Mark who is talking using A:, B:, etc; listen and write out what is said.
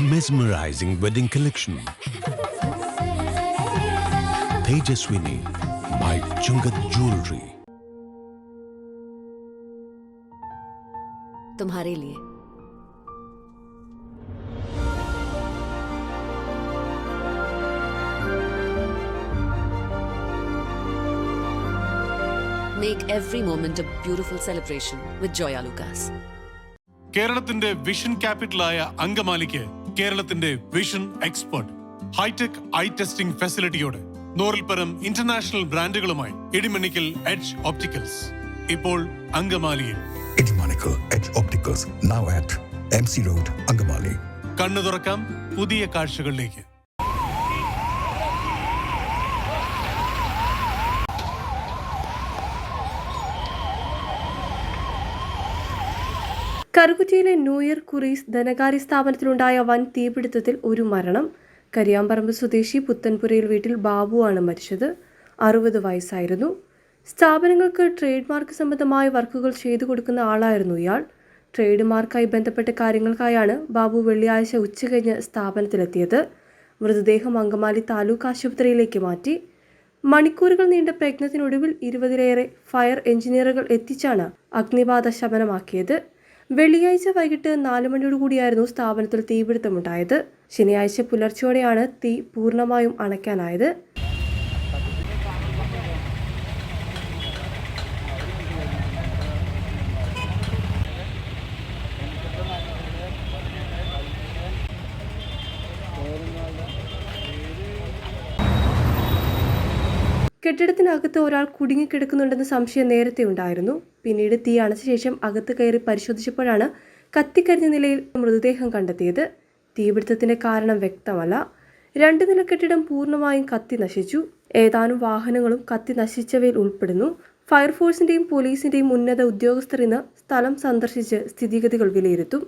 A: mesmerizing wedding collection. Tejaswini by Chungat Jewelry.
B: तुम्हारे लिए Make every moment a beautiful celebration with Joya Lucas.
C: കേരളത്തിന്റെ vision ക്യാപിറ്റലായ അങ്കമാലിക്ക് കേരളത്തിന്റെ vision expert hitech eye testing ഫെസിലിറ്റിയോടെ നൂറിൽപ്പരം ഇന്റർനാഷണൽ ബ്രാൻഡുകളുമായി ഇടിമണിക്കൽ എഡ്ജ് ഓപ്റ്റിക്കൽസ് ഇപ്പോൾ അങ്കമാലിയിൽ.
D: Edimanical Edge Opticals, now at MC Road, Angamali.
C: കണ്ണു തുറക്കാം പുതിയ കാഴ്ചകളിലേക്ക്.
E: കറുകുറ്റിയിലെ ന്യൂ ഇയർ കുറീസ് ധനകാര്യ സ്ഥാപനത്തിലുണ്ടായ വൻ തീപിടുത്തത്തിൽ ഒരു മരണം. കരിയാമ്പറമ്പ് സ്വദേശി പുത്തൻപുരയിൽ വീട്ടിൽ ബാബുവാണ് മരിച്ചത്. 60 വയസ്സായിരുന്നു. സ്ഥാപനങ്ങൾക്ക് ട്രേഡ് മാർക്ക് സംബന്ധമായ വർക്കുകൾ ചെയ്തു കൊടുക്കുന്ന ആളായിരുന്നു ഇയാൾ. ട്രേഡ് മാർക്കായി ബന്ധപ്പെട്ട കാര്യങ്ങൾക്കായാണ് ബാബു വെള്ളിയാഴ്ച ഉച്ചകഴിഞ്ഞ് സ്ഥാപനത്തിലെത്തിയത്. മൃതദേഹം അങ്കമാലി താലൂക്ക് ആശുപത്രിയിലേക്ക് മാറ്റി. മണിക്കൂറുകൾ നീണ്ട പ്രയത്നത്തിനൊടുവിൽ 20-ലേറെ ഫയർ എഞ്ചിനീയറുകൾ എത്തിച്ചാണ് അഗ്നിബാധ ശമനമാക്കിയത്. വെള്ളിയാഴ്ച വൈകിട്ട് 4 മണിയോടുകൂടിയായിരുന്നു സ്ഥാപനത്തിൽ തീപിടുത്തമുണ്ടായത്. ശനിയാഴ്ച പുലർച്ചയോടെയാണ് തീ പൂർണ്ണമായും അണയ്ക്കാനായത്. കെട്ടിടത്തിനകത്ത് ഒരാൾ കുടുങ്ങിക്കിടക്കുന്നുണ്ടെന്ന സംശയം നേരത്തെ ഉണ്ടായിരുന്നു. പിന്നീട് തീ അണച്ച ശേഷം അകത്ത് കയറി പരിശോധിച്ചപ്പോഴാണ് കത്തിക്കരിഞ്ഞ നിലയിൽ മൃതദേഹം കണ്ടെത്തിയത്. തീപിടുത്തത്തിന്റെ കാരണം വ്യക്തമല്ല. 2 നില കെട്ടിടം പൂർണ്ണമായും കത്തി നശിച്ചു. ഏതാനും വാഹനങ്ങളും കത്തി നശിച്ചവയിൽ ഉൾപ്പെടുന്നു. ഫയർഫോഴ്സിന്റെയും പോലീസിന്റെയും ഉന്നത ഉദ്യോഗസ്ഥർ ഇന്ന് സ്ഥലം സന്ദർശിച്ച് സ്ഥിതിഗതികൾ വിലയിരുത്തും.